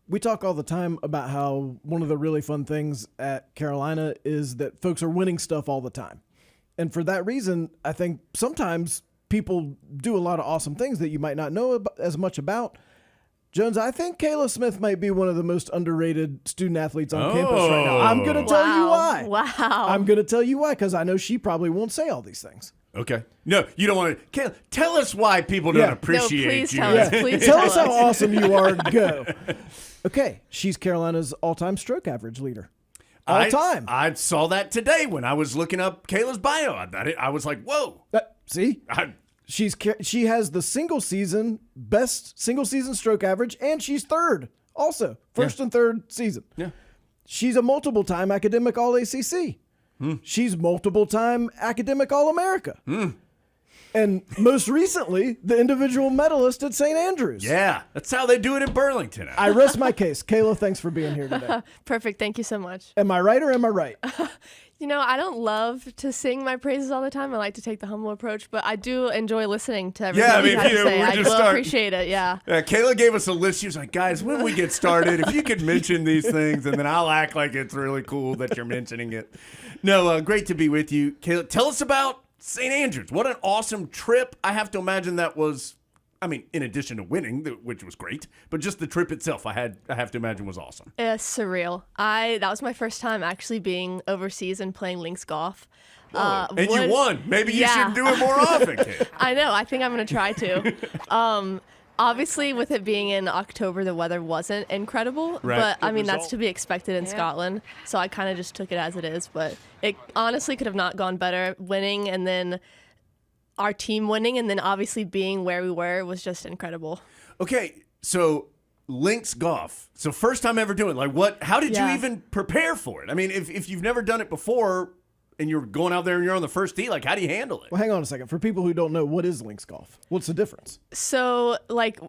We talk all the time about how one of the really fun things at Carolina is that folks are winning stuff all the time. And for that reason, I think sometimes people do a lot of awesome things that you might not know as much about. Jones, I think Kayla Smith might be one of the most underrated student athletes on campus right now. I'm going to tell you why. Wow. I'm going to tell you why, because I know she probably won't say all these things. Okay. No, you don't want to. Kayla, tell us why people don't appreciate no, please you. Tell us. Please tell us how awesome you are. Go. Okay. She's Carolina's all-time stroke average leader. All-time. I saw that today when I was looking up Kayla's bio. I was like, whoa. See? She has the best single-season stroke average, and she's third also. First and third season. Yeah. She's a multiple-time academic All-ACC. She's multiple-time academic All-America. And most recently, the individual medalist at St. Andrews. Yeah, that's how they do it in Burlington. I rest my case. Kayla, thanks for being here today. Perfect. Thank you so much. Am I right or am I right? I don't love to sing my praises all the time. I like to take the humble approach, but I do enjoy listening to everything you have to say. I will appreciate it, yeah. Kayla gave us a list. She was like, guys, when we get started, if you could mention these things, and then I'll act like it's really cool that you're mentioning it. No, great to be with you. Kayla, tell us about St. Andrews. What an awesome trip. I have to imagine that was, in addition to winning, which was great, but just the trip itself, I have to imagine was awesome. It's surreal. That was my first time actually being overseas and playing links golf. And you won. Maybe you should do it more often, Kate. I know. I think I'm going to try to. Obviously, with it being in October, the weather wasn't incredible. Right. But, that's to be expected in Scotland. So I kind of just took it as it is. But it honestly could have not gone better. Winning and then our team winning and then obviously being where we were was just incredible. Okay, so links golf. So first time ever doing it. How did you even prepare for it? If you've never done it before and you're going out there and you're on the first tee, how do you handle it? Well, hang on a second. For people who don't know, what is links golf? What's the difference? So,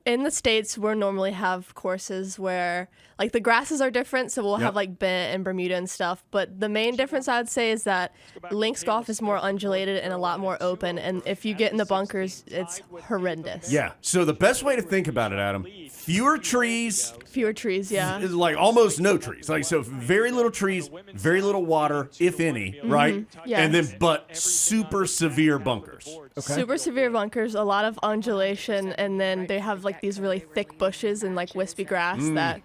in the States, we normally have courses where, the grasses are different. So we'll have, Bent and Bermuda and stuff. But the main difference, I would say, is that links golf is more undulated and a lot more open. And if you get in the bunkers, it's horrendous. Yeah. So the best way to think about it, Adam, fewer trees. Fewer trees, yeah. Is almost no trees. So very little trees, very little water, if any, right? Yeah. And then, but super severe bunkers. Okay. Super severe bunkers, a lot of undulation, and then they have these really thick bushes and wispy grass that,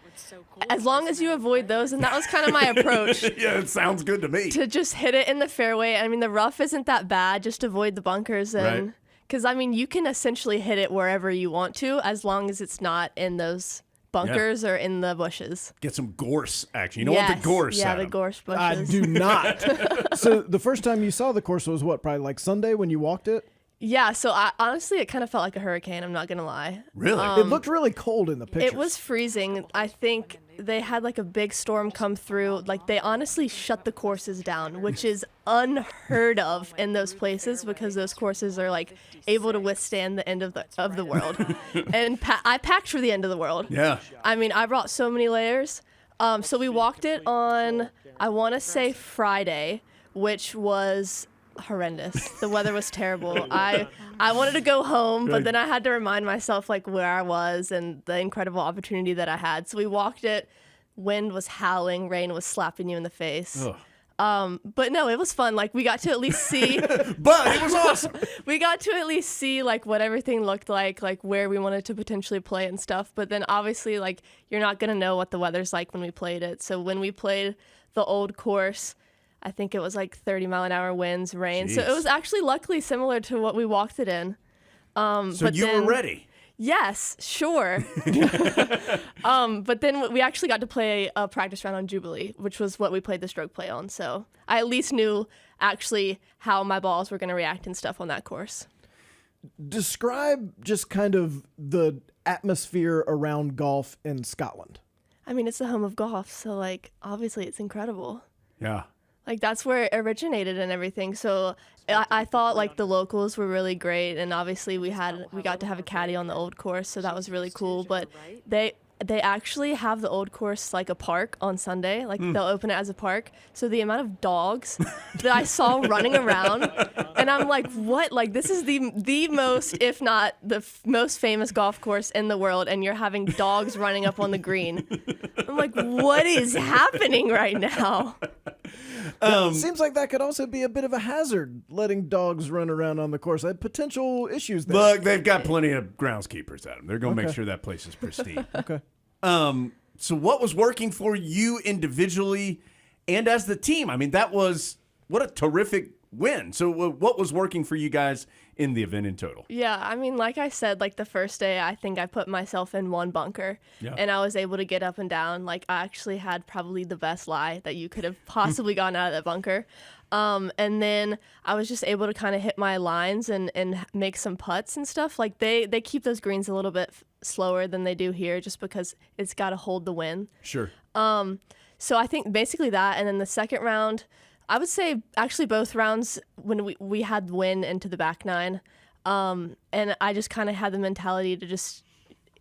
as long as you avoid those, and that was kind of my approach. Yeah, it sounds good to me. To just hit it in the fairway. The rough isn't that bad, just avoid the bunkers. And because, you can essentially hit it wherever you want to, as long as it's not in those bunkers or in the bushes. Get some gorse action. You know what the gorse? Yeah, Adam? the gorse bushes. I do not. So the first time you saw the course was what? Probably Sunday when you walked it? Yeah, so honestly, it kind of felt like a hurricane, I'm not going to lie. Really? It looked really cold in the pictures. It was freezing. I think they had a big storm come through. They honestly shut the courses down, which is unheard of in those places because those courses are able to withstand the end of the world. And I packed for the end of the world. Yeah. I brought so many layers. So we walked it on, I want to say Friday, which was horrendous. The weather was terrible. I wanted to go home, but then I had to remind myself where I was and the incredible opportunity that I had. So we walked it. Wind was howling, rain was slapping you in the face. But no, it was fun. We got to at least see. But it was awesome. We got to at least see what everything looked like where we wanted to potentially play and stuff. But then obviously you're not gonna know what the weather's like when we played it. So when we played the old course, I think it was 30-mile-an-hour winds, rain. Jeez. So it was actually luckily similar to what we walked it in. So you were ready? Yes, sure. But then we actually got to play a practice round on Jubilee, which was what we played the stroke play on. So I at least knew actually how my balls were going to react and stuff on that course. Describe just kind of the atmosphere around golf in Scotland. It's the home of golf, so obviously it's incredible. Yeah. That's where it originated and everything. So I thought the locals were really great, and obviously we got to have a caddy on the old course, so that was really cool. But they actually have the old course like a park on Sunday. Like they'll open it as a park. So the amount of dogs that I saw running around, and I'm like, what? Like this is the most, if not the most famous golf course in the world, and you're having dogs running up on the green. I'm like, what is happening right now? Seems like that could also be a bit of a hazard, letting dogs run around on the course. I had potential issues there. Look, they've got plenty of groundskeepers at them. They're going to make sure that place is pristine. Okay. So what was working for you individually and as the team? I mean, what a terrific win. So what was working for you guys in the event in total? Yeah, I mean, like I said, like the first day, I think I put myself in one bunker, and I was able to get up and down. Like I actually had probably the best lie that you could have possibly gotten out of that bunker. And then I was just able to kind of hit my lines and make some putts and stuff. Like they keep those greens a little bit slower than they do here, just because it's got to hold the wind. Sure. So I think basically that, and then the second round, I would say actually both rounds when we had wind into the back nine, and I just kind of had the mentality to just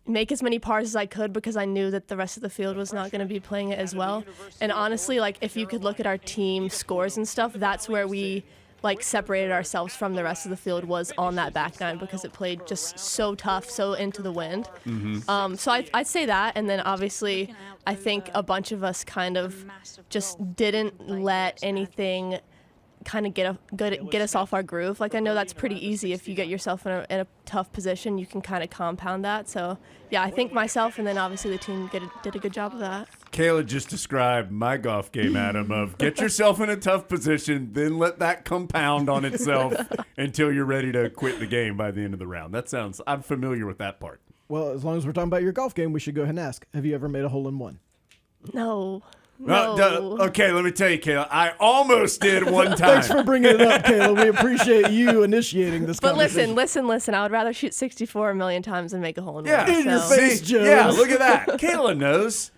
make as many pars as I could because I knew that the rest of the field was not going to be playing it as well. And honestly, like if you could look at our team scores and stuff, that's where we like separated ourselves from the rest of the field, was on that back nine, because it played just so tough, so into the wind. So I'd say that, and then obviously I think a bunch of us kind of just didn't let anything kind of get us off our groove. Like I know that's pretty easy if you get yourself in a tough position, you can kind of compound that. So yeah, I think myself and then obviously the team did a good job of that. Kayla just described my golf game, Adam, of get yourself in a tough position, then let that compound on itself until you're ready to quit the game by the end of the round. I'm familiar with that part. Well, as long as we're talking about your golf game, we should go ahead and ask, have you ever made a hole-in-one? No. Okay, let me tell you, Kayla, I almost did one time. Thanks for bringing it up, Kayla. We appreciate you initiating this But conversation. listen. I would rather shoot 64 a million times than make a hole in one. Yeah, In your face, See? Joe. Yeah, look at that. Kayla knows.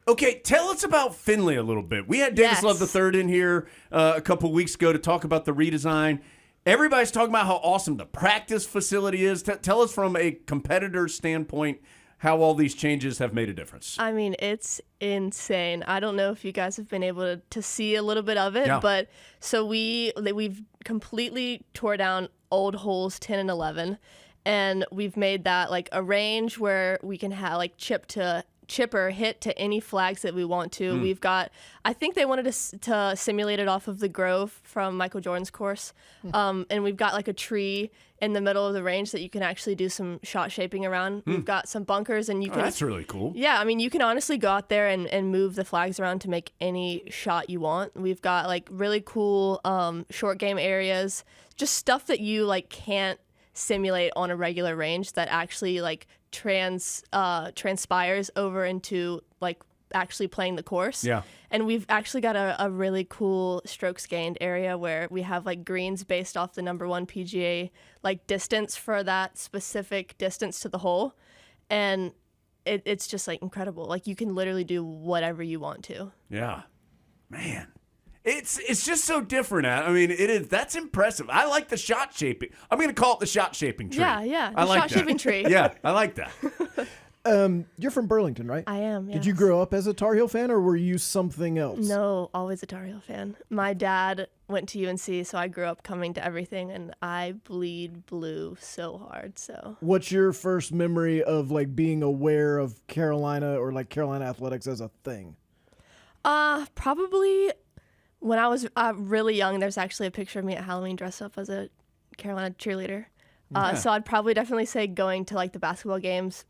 Okay, tell us about Finley a little bit. We had Davis Yes. Love III in here a couple weeks ago to talk about the redesign. Everybody's talking about how awesome the practice facility is. Tell us from a competitor standpoint how all these changes have made a difference. I mean, it's insane. I don't know if you guys have been able to see a little bit of it, Yeah. but so we've completely tore down old holes 10 and 11, and we've made that like a range where we can have like chipper hit to any flags that we want to. We've got, I think they wanted to simulate it off of the Grove from Michael Jordan's course. And we've got like a tree in the middle of the range that you can actually do some shot shaping around. We've got some bunkers, and you can. That's really cool. Yeah, I mean, you can honestly go out there and move the flags around to make any shot you want. We've got like really cool short game areas, just stuff that you like can't simulate on a regular range that actually like transpires over into like actually playing the course. Yeah. And we've actually got a really cool strokes gained area where we have like greens based off the #1 PGA like distance for that specific distance to the hole. And it's just like incredible. Like you can literally do whatever you want to. Yeah. Man. It's just so different. I mean, it is. That's impressive. I like the shot shaping. I'm going to call it the shot shaping tree. Yeah. I The like shot that. shaping tree. Yeah, I like that. You're from Burlington, right? I am, Did you yes. grow up as a Tar Heel fan, or were you something else? No, always a Tar Heel fan. My dad went to UNC, so I grew up coming to everything, and I bleed blue so hard. So What's your first memory of like being aware of Carolina or like Carolina athletics as a thing? probably when I was really young, there's actually a picture of me at Halloween dressed up as a Carolina cheerleader. So I'd probably definitely say going to like the basketball games.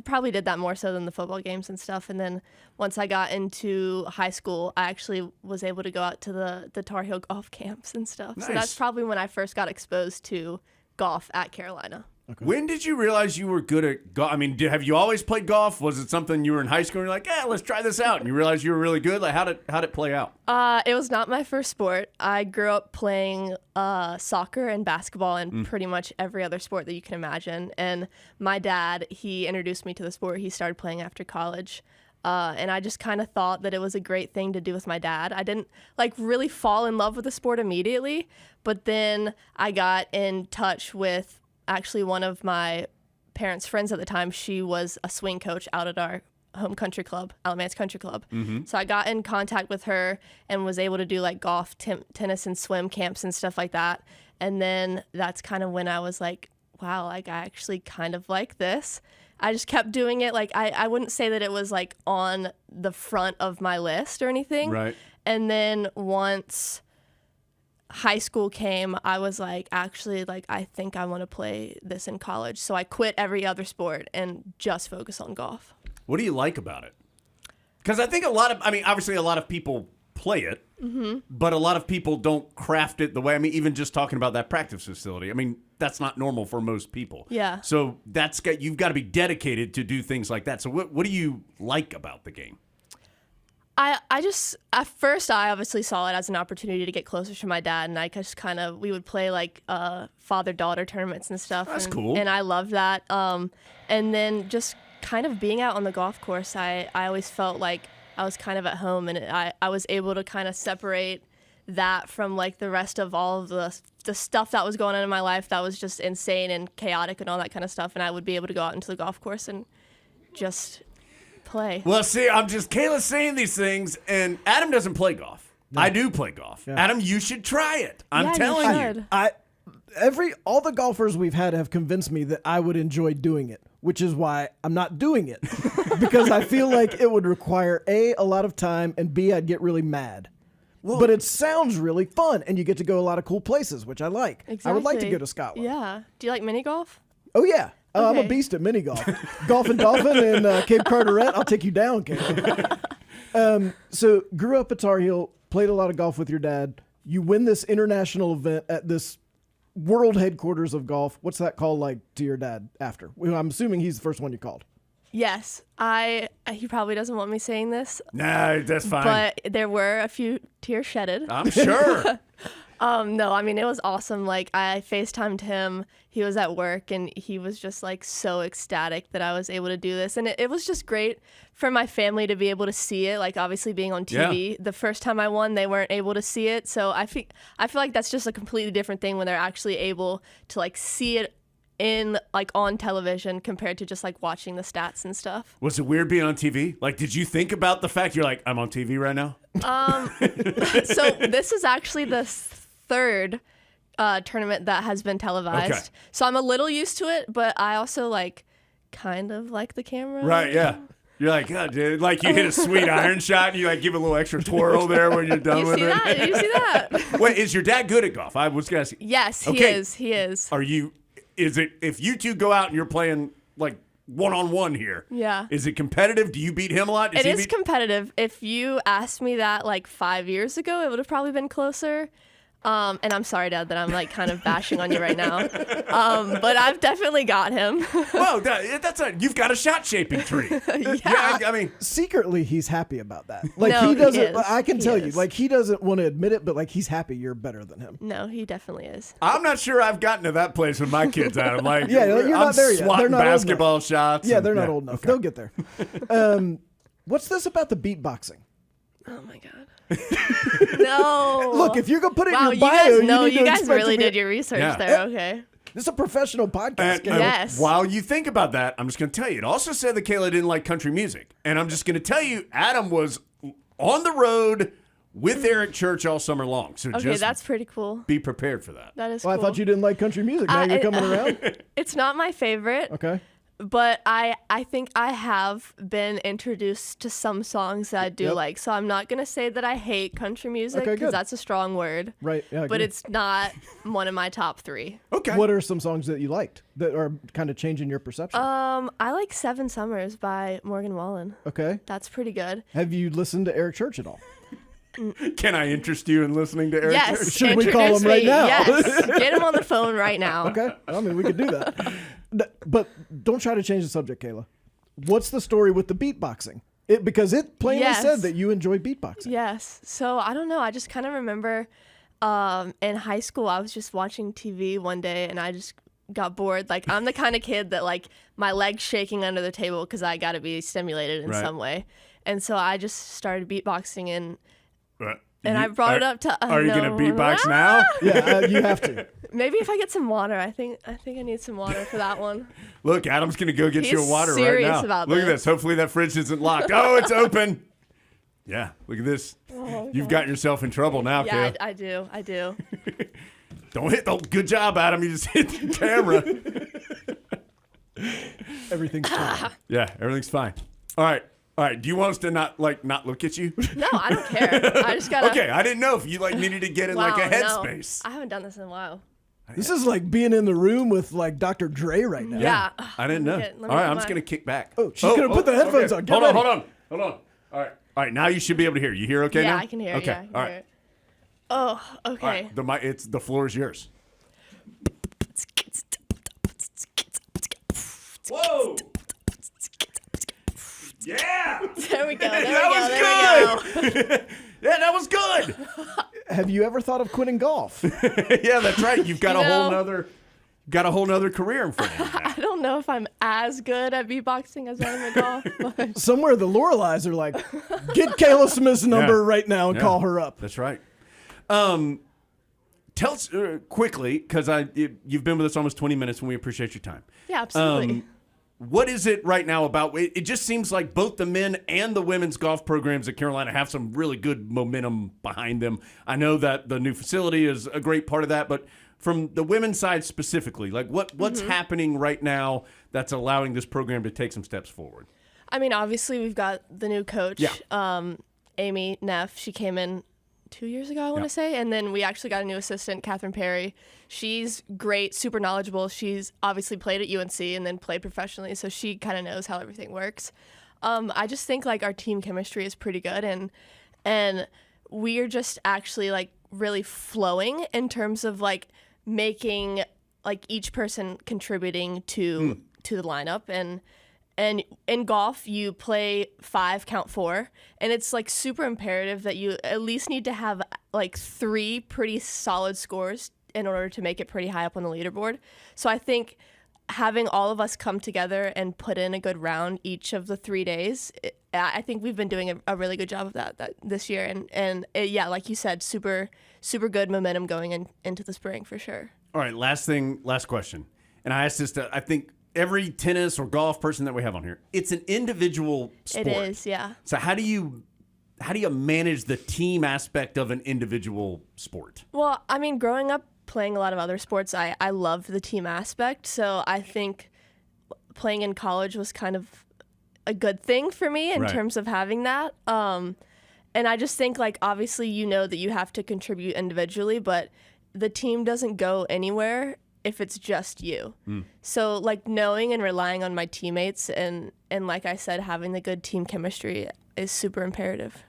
Probably did that more so than the football games and stuff. And then once I got into high school, I actually was able to go out to the Tar Heel golf camps and stuff. Nice. So that's probably when I first got exposed to golf at Carolina. Okay. When did you realize you were good at golf? I mean, have you always played golf? Was it something you were in high school and you're like, yeah, let's try this out, and you realized you were really good? Like, how'd it play out? It was not my first sport. I grew up playing soccer and basketball and pretty much every other sport that you can imagine. And my dad, he introduced me to the sport. He started playing after college. And I just kind of thought that it was a great thing to do with my dad. I didn't like really fall in love with the sport immediately, but then I got in touch with actually one of my parents' friends at the time, she was a swing coach out at our home country club, Alamance Country Club. So I got in contact with her and was able to do like golf, tennis, and swim camps and stuff like that. And then that's kind of when I was like, wow, like I actually kind of like this. I just kept doing it. Like I wouldn't say that it was like on the front of my list or anything. Right. And then once high school came, I was like, actually, like I think I want to play this in college. So I quit every other sport and just focus on golf. What do you like about it? Because I think obviously a lot of people play it, but a lot of people don't craft it the way, even just talking about that practice facility. That's not normal for most people. Yeah. So you've got to be dedicated to do things like that. So what do you like about the game? I just, at first I obviously saw it as an opportunity to get closer to my dad, and I just we would play like father-daughter tournaments and stuff. That's cool. And I loved that. And then just kind of being out on the golf course, I always felt like I was kind of at home, and I was able to kind of separate that from like the rest of all of the stuff that was going on in my life that was just insane and chaotic and all that kind of stuff, and I would be able to go out into the golf course and just play. Well, see, Kayla's saying these things, and Adam doesn't play golf. No. I do play golf. Yeah. Adam, you should try it. I'm telling you. All the golfers we've had have convinced me that I would enjoy doing it, which is why I'm not doing it. Because I feel like it would require A, a lot of time, and B, I'd get really mad. Well, but it sounds really fun, and you get to go a lot of cool places, which I like. Exactly. I would like to go to Scotland. Yeah. Do you like mini golf? Oh, yeah. Okay. I'm a beast at mini golf. Golf and Dolphin and Cape Carteret, I'll take you down, Kayla. So grew up at Tar Heel, played a lot of golf with your dad. You win this international event at this world headquarters of golf. What's that called like to your dad after? Well, I'm assuming he's the first one you called. Yes. He probably doesn't want me saying this. No, that's fine. But there were a few tears shedded. I'm sure. No, it was awesome. Like I FaceTimed him. He was at work and he was just like so ecstatic that I was able to do this. And it was just great for my family to be able to see it. Like obviously being on TV, yeah. The first time I won, they weren't able to see it. So I feel like that's just a completely different thing when they're actually able to like see it in like on television compared to just like watching the stats and stuff. Was it weird being on TV? Like, did you think about the fact you're like, I'm on TV right now? So this is actually the third tournament that has been televised. Okay. So I'm a little used to it, but I also like kind of like the camera. Right, yeah. You're like, oh, dude, like you hit a sweet iron shot and you like give a little extra twirl there when you're done with it. Did you see that? Wait, is your dad good at golf? I was gonna say. Yes, he is. He is. Is it if you two go out and you're playing like one-on-one here? Yeah. Is it competitive? Do you beat him a lot? It is competitive. If you asked me that like 5 years ago, it would have probably been closer. And I'm sorry, Dad, that I'm like kind of bashing on you right now. But I've definitely got him. Well, you've got a shot shaping tree. Yeah. I mean, secretly he's happy about that. Like no, he doesn't. He is. I can tell you, like he doesn't want to admit it, but like he's happy you're better than him. No, he definitely is. I'm not sure I've gotten to that place with my kids. Adam, like, yeah, you're not there yet. Swatting basketball shots. Yeah, they're not old enough. Okay. They'll get there. What's this about the beatboxing? Oh my God. No. Look, if you're gonna put it in your bio, you guys really did your research there. Okay. This is a professional podcast. Yes. While you think about that, I'm just gonna tell you. It also said that Kayla didn't like country music, and I'm just gonna tell you, Adam was on the road with Eric Church all summer long. So okay, that's pretty cool. Be prepared for that. That is. Well, cool. I thought you didn't like country music. Now you're coming around. It's not my favorite. Okay. But I think I have been introduced to some songs that I do like. So I'm not going to say that I hate country music because that's a strong word. Right. Yeah. But it's not one of my top three. Okay. What are some songs that you liked that are kind of changing your perception? I like 7 Summers by Morgan Wallen. Okay. That's pretty good. Have you listened to Eric Church at all? Can I interest you in listening to Eric Church? Yes. Should we call him right now? Yes. Get him on the phone right now. Okay. I mean, we could do that. But don't try to change the subject, Kayla. What's the story with the beatboxing? Because it plainly said that you enjoy beatboxing. Yes. So I don't know. I just kind of remember in high school, I was just watching TV one day and I just got bored. Like I'm the kind of kid that like my legs shaking under the table because I got to be stimulated in some way. And so I just started beatboxing and And I brought it up to. Are you gonna beatbox now? Yeah, you have to. Maybe if I get some water. I think I need some water for that one. Look, Adam's gonna go get you a He's water right serious now. about Look at this. this. Hopefully that fridge isn't locked. Oh, it's open. Yeah, look at this. Oh, You've gotten yourself in trouble now, Yeah, Kayla. I do. Don't hit the. Good job, Adam. You just hit the camera. Everything's fine. Yeah, everything's fine. All right. Do you want us to not look at you? No, I don't care. I just gotta. Okay, I didn't know if you needed to get in Wow, a no. headspace. I haven't done this in a while. This is like being in the room with like Dr. Dre right now. Yeah. I didn't know. Let me All right, get I'm just my- gonna kick back. Oh, she's gonna put the headphones on. Get Hold ready. on. All right. Now you should be able to hear. You hear okay Yeah, now? I can hear. Okay. Yeah, I can All hear right. it. Oh, All okay. right. The floor is yours. Whoa! Yeah! There we go. There That we go. was good. Yeah, that was good. Have you ever thought of quitting golf? Yeah, that's right. You've got You a whole nother career in front of you. I don't know if I'm as good at beatboxing as I am at golf. But Somewhere the Loreleis are like, get Kayla Smith's number Yeah. right now and Yeah. call her up. That's right. Tell us quickly, because you've been with us almost 20 minutes, and we appreciate your time. yeah, absolutely. What is it right now about? It just seems like both the men and the women's golf programs at Carolina have some really good momentum behind them. I know that the new facility is a great part of that, but from the women's side specifically, like what's happening right now that's allowing this program to take some steps forward? I mean, obviously, we've got the new coach, Yeah. Amy Neff. She came in 2 years ago, I want to say. And then we actually got a new assistant, Catherine Perry. She's great, super knowledgeable. She's obviously played at UNC and then played professionally, so she kind of knows how everything works. I just think like our team chemistry is pretty good, and we're just actually like really flowing in terms of like making like each person contributing to the lineup. And in golf, you play 5, count 4, and it's like super imperative that you at least need to have like 3 pretty solid scores in order to make it pretty high up on the leaderboard. So I think having all of us come together and put in a good round each of the 3 days, I think we've been doing a really good job of that this year. And yeah, like you said, super good momentum going into the spring for sure. All right, last question. And I asked this to, I think, every tennis or golf person that we have on here. It's an individual sport. It is, yeah. So how do you manage the team aspect of an individual sport? Well, I mean, growing up playing a lot of other sports, I loved the team aspect. So I think playing in college was kind of a good thing for me in Right. terms of having that. And I just think, like, obviously, you know that you have to contribute individually, but the team doesn't go anywhere if it's just you. So like knowing and relying on my teammates and like I said, having the good team chemistry is super imperative.